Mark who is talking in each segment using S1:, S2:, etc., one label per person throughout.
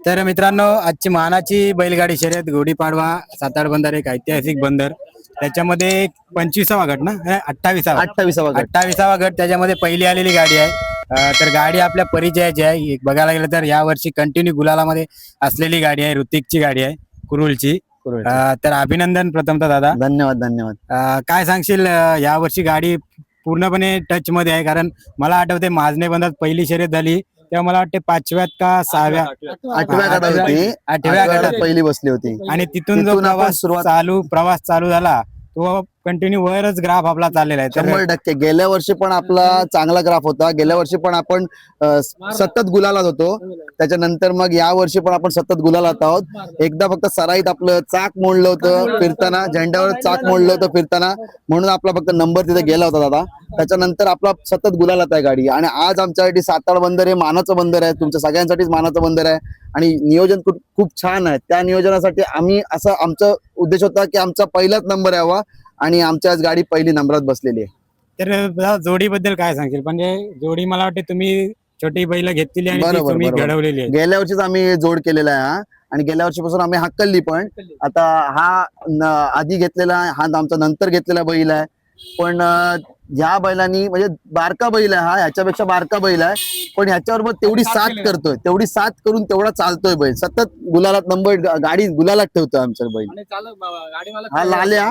S1: तर मित्रांनो, आजची मानाची बैलगाडी शर्यत गुढीपाडवा सातार बंदर एक ऐतिहासिक बंदर. त्याच्यामध्ये 25वा गट ना, 28वा 28वा गट. त्याच्यामध्ये पहिली आलेली गाडी आहे. तर गाडी आपल्या परिचयाची आहे. बघायला गेलं तर या वर्षी कंटिन्यू गुलालामध्ये असलेली गाडी आहे. ऋतिकची गाडी आहे, कुरुलची. तर अभिनंदन प्रथमतः दादा.
S2: धन्यवाद धन्यवाद.
S1: काय सांगशील, या वर्षी गाडी पूर्णपणे टच मध्ये आहे? कारण मला आठवते माझणे बंदात पहिली शर्यत झाली तेव्हा मला वाटते 5व्यात का 6व्या
S2: 8व्या गटात पहिली बसली होती.
S1: आणि तिथून जो प्रवास चालू झाला तो कंटिन्यू वरच ग्राफ आपला चाललेला आहे.
S2: 100%. गेल्या वर्षी पण आपला चांगला ग्राफ होता. गेल्या वर्षी पण आपण सतत गुलालात होतो. त्याच्यानंतर मग या वर्षी पण आपण सतत गुलालात आहोत. एकदा फक्त सराईत आपलं चाक मोडलं होतं फिरताना, झेंड्यावर चाक मोडलं होतं फिरताना, म्हणून आपला फक्त नंबर तिथे गेला होता दादा. त्याच्यानंतर आपला सतत गुलालात आहे गाडी. आणि आज आमच्यासाठी सातार बंदर हे मानाचं बंदर आहे, तुमच्या सगळ्यांसाठीच मानाचं बंदर आहे. आणि नियोजन खूप छान आहे. त्या नियोजनासाठी आम्ही असं आमचा उद्देश होता की आमचा पहिलाच नंबर यावा आणि आमची आज गाडी पहिली नंबरात बसलेली आहे.
S1: तर जोडीबद्दल काय सांगशील? म्हणजे जोडी मला वाटते तुम्ही छोटी बैल घेतलेली आणि ती तुम्ही घडवलेली आहे.
S2: गेल्या वर्षीच आम्ही जोड केलेला आहे आणि गेल्या वर्षीपासून आम्ही हाकलली पण. आता हा आधी घेतलेला, हा आमचा नंतर घेतलेला बैल आहे. पण ह्या बैलांनी म्हणजे बारका बैल आहे, हा ह्याच्यापेक्षा बारका बैल आहे, पण ह्याच्याबरोबर तेवढी साथ करतोय, तेवढी साथ करून तेवढा चालतोय बैल. सतत गुलालात नंबर, गाडी गुलालात ठेवतोय आमच्या बैल. हा लाल्या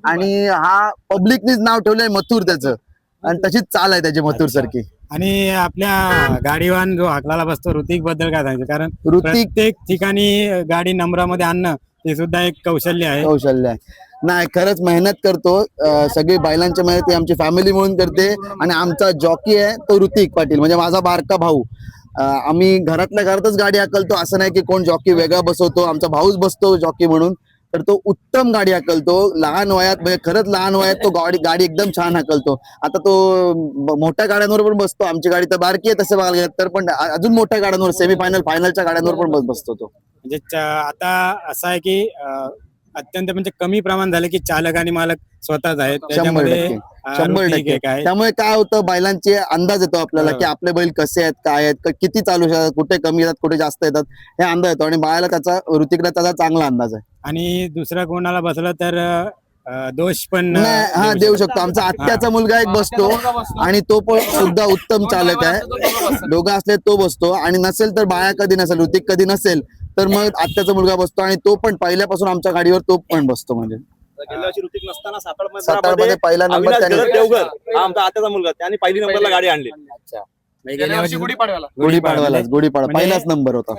S2: आणि हा पब्लिकनीच नाव ठेवलंय मथुर त्याचं, आणि तशीच चाल आहे त्याची मथुर सारखी.
S1: आणि आपल्या गाडीवान जो हाकलाला बसतो ऋतिक बद्दल काय सांगतो? कारण प्रत्येक ठिकाणी गाडी नंबरामध्ये आणणं ते सुद्धा एक कौशल्य आहे.
S2: नाही, खरंच मेहनत करतो. सगळी बैलांची मेहनत आमची फॅमिली म्हणून करते. आणि आमचा जॉकी आहे तो ऋतिक पाटील, म्हणजे माझा बारका भाऊ. आम्ही घरातल्या घरातच गाडी हाकलतो, असं नाही की कोण जॉकी वेगळा बसवतो. आमचा भाऊच बसतो जॉकी म्हणून. तर तो उत्तम गाडी हाकलतो. लहान वयात, म्हणजे खरंच लहान वयात तो गाडी एकदम छान हाकलतो. आता तो मोठ्या गाड्यांवर पण बसतो. आमची गाडी तर बारकी आहे तसं बघायला गेलं तर, पण अजून मोठ्या गाड्यांवर, सेमीफायनल फायनलच्या गाड्यांवर पण बसतो तो.
S1: म्हणजे आता असं आहे की अत्यंत म्हणजे कमी प्रमाण झालं की चालक आणि मालक स्वतःच आहेत.
S2: 100%. त्यामुळे काय होतं, बैलांचे अंदाज येतो आपल्याला की आपले बैल कसे आहेत, काय आहेत, किती चालू शकतात, कुठे कमी येतात, कुठे जास्त येतात, हे अंदाज येतो. आणि बाळाला त्याचा, ऋतिकला त्याचा चांगला अंदाज आहे.
S1: आणि दुसऱ्या कोणाला बसलं तर दोष पण
S2: देऊ शकतो. आमचा आत्याचा मुलगा एक बसतो आणि तो पण सुद्धा उत्तम चालक आहे. दोघं असले तो बसतो. आणि नसेल तर बाया कधी नसेल, ऋतिक कधी नसेल तर मग आत्याचा मुलगा बसतो. आणि तो पण पहिल्यापासून आमच्या गाडीवर तो पण बसतो. म्हणजे
S3: गेल्या वर्षी ऋतिक नसताना
S2: सातारमध्ये पहिला नंबर
S3: आमचा आत्याचा मुलगा, त्याने पहिली नंबरला गाडी आणली.
S2: गुढीपाडवा पहिलाच नंबर होता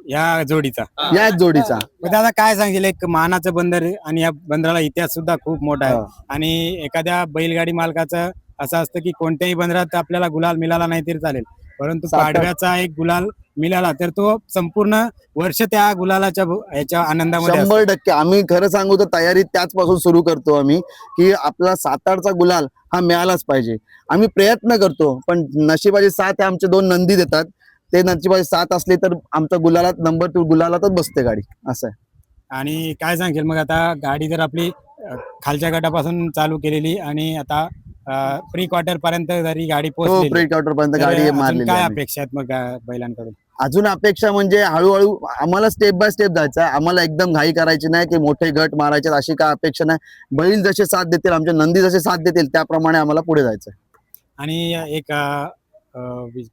S1: या जोडीचा.
S2: याच जोडीचा.
S1: दादा काय सांगेल, एक मानाचं बंदर आणि या बंदराला इतिहास सुद्धा खूप मोठा आहे. आणि एखाद्या बैलगाडी मालकाचं असं असतं की कोणत्याही बंदरात आपल्याला गुलाल मिळाला नाही तरी चालेल, परंतु पाडव्याचा एक गुलाल मिळाला तर तो संपूर्ण वर्ष त्या गुलालाच्या ह्याच्या आनंदामध्ये.
S2: 100%. आम्ही खरं सांगू तर तयारी त्याचपासून सुरू करतो आम्ही, की आपला सातारचा गुलाल हा मिळालाच पाहिजे. आम्ही प्रयत्न करतो, पण नशिबाची साथ आमचे 2 नंदी देतात. ते नशिबाची साथ असली तर आमचा गुलालात नंबर 2 गुलालातच बसते गाडी, असं आहे.
S1: आणि काय सांगेल मग, आता गाडी जर आपली खालच्या गटापासून चालू केलेली आणि आता प्री क्वार्टर पर्यंत जरी गाडी पोहोचली,
S2: प्री क्वार्टर पर्यंत गाडी मारली,
S1: काय अपेक्षा आहेत मग बैलांकडून?
S2: अजून अपेक्षा म्हणजे हळूहळू आम्हाला स्टेप बाय स्टेप जायचं आहे. आम्हाला एकदम घाई करायची नाही की मोठे गट मारायचे, अशी काय अपेक्षा नाही. बैल जसे साथ देतील, आमचे नंदी जसे साथ देतील, त्याप्रमाणे आम्हाला पुढे जायचं.
S1: आणि एक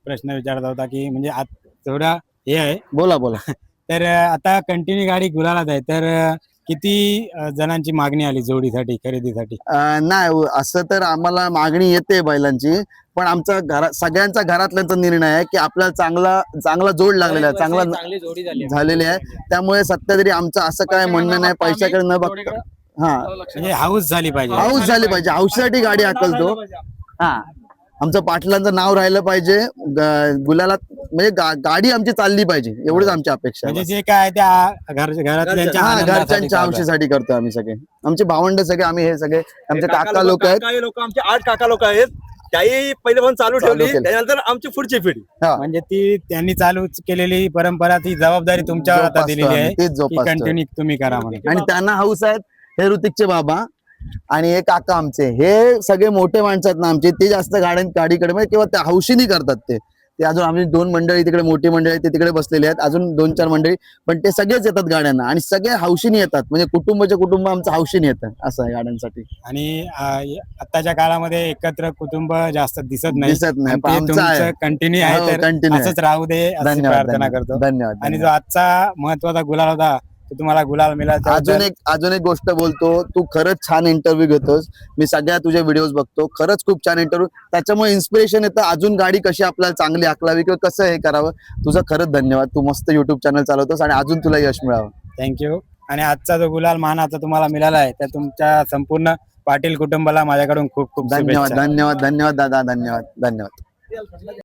S1: प्रश्न विचारत होता की म्हणजे थोडा हे आहे.
S2: बोला.
S1: तर आता कंटिन्यू गाडी गुलालात आहे, तर किती जणांची मागणी आली जोडीसाठी, खरेदीसाठी?
S2: नाही, असं तर आम्हाला मागणी येते बैलांची, पण आमचा सगळ्यांचा घरातल्यांचा निर्णय आहे की आपल्याला चांगला जोड लागलेला आहे, चांगला झालेले आहे. त्यामुळे सध्या तरी आमचं असं काय म्हणणं नाही, पैशाकडे न बघता
S1: म्हणजे हाऊस झाली पाहिजे.
S2: हाऊससाठी गाडी हाकलतो. आमचं पाटलांचं नाव राहिलं पाहिजे गुलालात, म्हणजे गाडी आमची चालली पाहिजे, एवढीच आमची अपेक्षा आहे.
S1: म्हणजे जे काय त्या
S2: घरच्यांच्या हौशीसाठी करतो आम्ही सगळे. आमचे भावंड सगळे, आम्ही हे सगळे आमचे काका लोक आहेत,
S3: आमचे 8 काका लोक आहेत. त्याही पहिल्यापासून चालू ठेवली, त्यानंतर आमची पुढची पिढी.
S1: म्हणजे ती त्यांनी चालू केलेली परंपरा, ती जबाबदारी तुमच्यावर आता दिलेली आहे, कंटिन्यू तुम्ही करा म्हणून.
S2: आणि त्यांना हौस आहेत. हे ऋतिकचे बाबा आणि हे काका आमचे, हे सगळे मोठे माणसं आहेत ना आमचे, ते जास्त गाडीकडे म्हणजे किंवा त्या हौशीनी करतात. ते अजून आम्ही 2 मंडळी तिकडे, मोठी मंडळी ते तिकडे बसलेले आहेत, अजून 2-4 मंडळी, पण ते सगळेच येतात गाड्यांना आणि सगळे हौशीने येतात. म्हणजे कुटुंबाच्या कुटुंब आमचं हौशीने येतं असं आहे गाड्यांसाठी.
S1: आणि आताच्या काळामध्ये एकत्र कुटुंब जास्त दिसत नाही.
S2: दिसत नाही,
S1: आणि
S2: पण
S1: ते
S2: आमचं आहे.
S1: तुमचं कंटिन्यू आहे,
S2: हो,
S1: तर
S2: continue आहे.
S1: असंच राहू दे अशी
S2: धन्यवाद,
S1: प्रार्थना करतो.
S2: धन्यवाद.
S1: आणि जो आजचा महत्वाचा गुलाल होता तो तुम्हाला गुलाल मिळाला.
S2: अजून एक गोष्ट बोलतो, तू खरंच छान इंटरव्ह्यू घेतोस. मी सगळ्या तुझे व्हिडिओज बघतो, खरंच खूप छान इंटरव्ह्यू. त्याच्यामुळे इन्स्पिरेशन येतं अजून गाडी कशी आपल्याला चांगली हाकलावी किंवा कसं हे करावं. तुझं खरंच धन्यवाद. तू मस्त युट्यूब चॅनल चालवतोस आणि अजून तुला यश मिळावं.
S1: थँक्यू. आणि आजचा जो गुलाल मानाचा तुम्हाला मिळाला आहे, त्या तुमच्या संपूर्ण पाटील कुटुंबाला माझ्याकडून खूप खूप
S2: धन्यवाद,
S1: शुभेच्छा.
S2: धन्यवाद, धन्यवाद दादा, धन्यवाद, धन्यवाद.